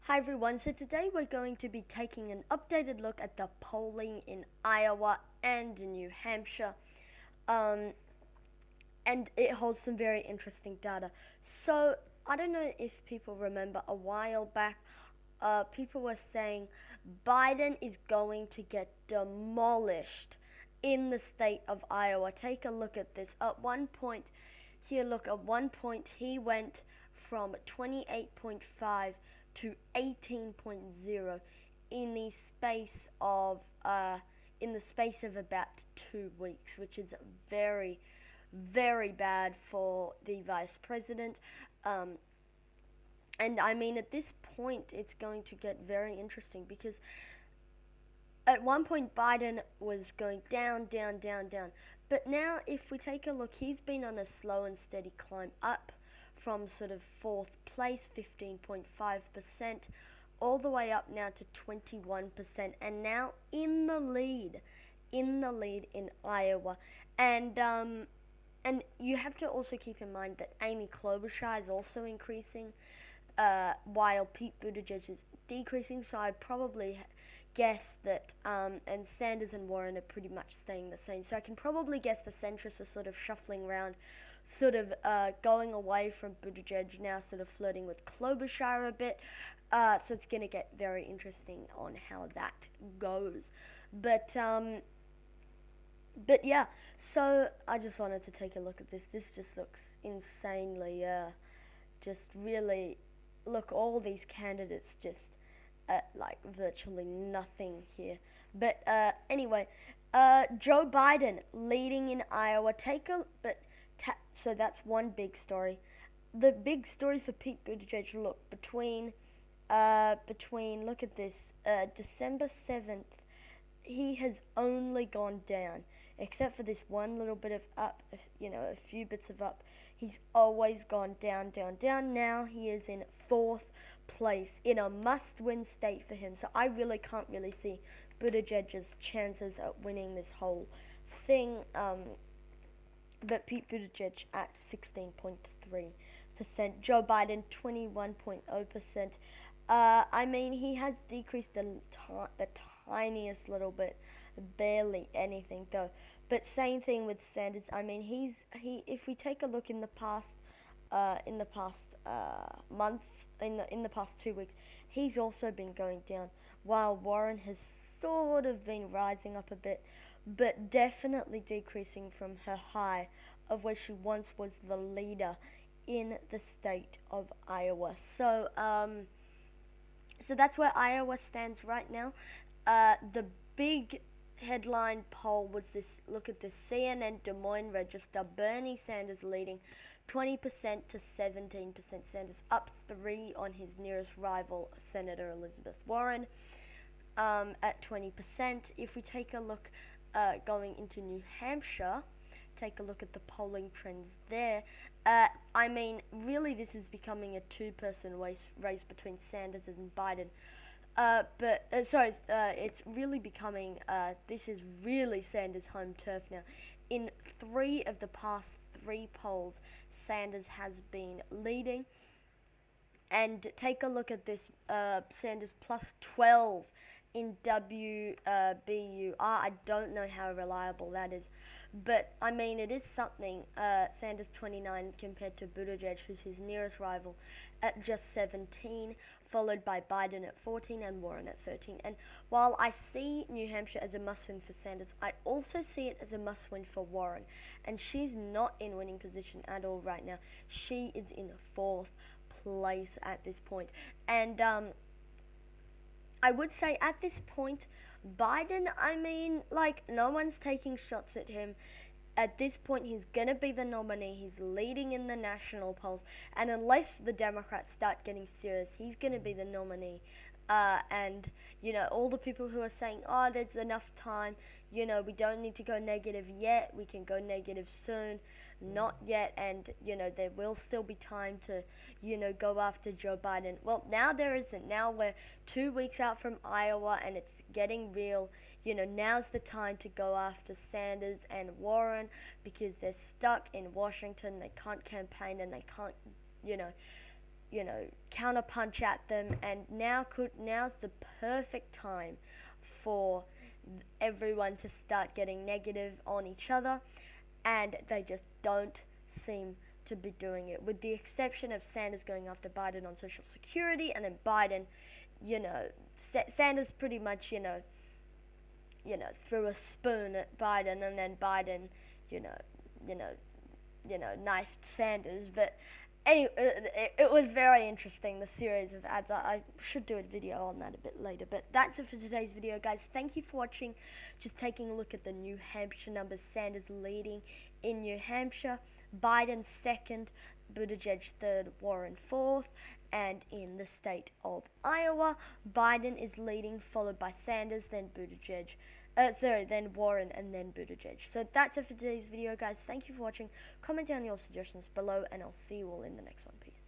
Hi everyone, so today we're going to be taking an updated look at the polling in Iowa and New Hampshire. Um, and it holds some very interesting data. So, I don't know if people remember a while back, people were saying Biden is going to get demolished in the state of Iowa. Take a look at this. At one point he went from 28.5 to 18.0 in the space of about 2 weeks, which is very, very bad for the vice president. Um, and I mean, at this point, it's going to get very interesting because at one point Biden was going down, down, down, down. But now, if we take a look, he's been on a slow and steady climb up from sort of fourth place, 15.5%, all the way up now to 21%, and now in the lead in Iowa. And you have to also keep in mind that Amy Klobuchar is also increasing, while Pete Buttigieg is decreasing. So I'd probably guess that, and Sanders and Warren are pretty much staying the same. So I can probably guess the centrists are sort of shuffling around, sort of going away from Buttigieg, now sort of flirting with Klobuchar a bit. So it's going to get very interesting on how that goes. But but yeah, so I just wanted to take a look at this. This just looks insanely, just really, look, all these candidates just like virtually nothing here. But anyway, Joe Biden leading in Iowa. So that's one big story. The big story for Pete Buttigieg. Look, between look at this, December 7th, he has only gone down, except for this one little bit of up, a few bits of up. He's always gone down, down, down. Now he is in fourth place in a must-win state for him. So I really can't really see Buttigieg's chances at winning this whole thing. But Pete Buttigieg at 16.3%, Joe Biden 21.0%. I mean, he has decreased the tiniest little bit, barely anything though. But same thing with Sanders. I mean, if we take a look in the past month, in the past 2 weeks, he's also been going down, while Warren has sort of been rising up a bit, but definitely decreasing from her high of where she once was the leader in the state of Iowa. So that's where Iowa stands right now. The big headline poll was this. Look at this: CNN Des Moines Register. Bernie Sanders leading 20% to 17%. Sanders up 3 on his nearest rival, Senator Elizabeth Warren, at 20%. If we take a look, going into New Hampshire, take a look at the polling trends there. I mean, really, this is becoming a two-person race between Sanders and Biden. It's really becoming. This is really Sanders' home turf now. In 3 of the past 3 polls, Sanders has been leading. And take a look at this, Sanders plus 12 in WBUR. I don't know how reliable that is, but I mean, it is something. Sanders 29 compared to Buttigieg, who's his nearest rival, at just 17, followed by Biden at 14 and Warren at 13. And while I see New Hampshire as a must-win for Sanders, I also see it as a must-win for Warren. And she's not in winning position at all right now. She is in fourth place at this point. And I would say at this point, Biden, I mean, like, no one's taking shots at him. At this point, he's going to be the nominee. He's leading in the national polls. And unless the Democrats start getting serious, he's going to be the nominee. And, all the people who are saying, oh, there's enough time, we don't need to go negative yet, we can go negative soon, not yet, and, there will still be time to, go after Joe Biden. Well, now there isn't. Now we're 2 weeks out from Iowa, and it's getting real. Now's the time to go after Sanders and Warren because they're stuck in Washington. They can't campaign and they can't, you know, counterpunch at them, and now's the perfect time for everyone to start getting negative on each other, and they just don't seem to be doing it, with the exception of Sanders going after Biden on Social Security, and then Biden, Sanders pretty much, threw a spoon at Biden, and then Biden, you know, you know, knifed Sanders. But anyway, it was very interesting, the series of ads. I should do a video on that a bit later. But that's it for today's video, guys. Thank you for watching. Just taking a look at the New Hampshire numbers. Sanders leading in New Hampshire, Biden second, Buttigieg third, Warren fourth. And in the state of Iowa, Biden is leading, followed by Sanders, then Buttigieg. Then Warren, and then Buttigieg. So that's it for today's video, guys. Thank you for watching. Comment down your suggestions below, and I'll see you all in the next one.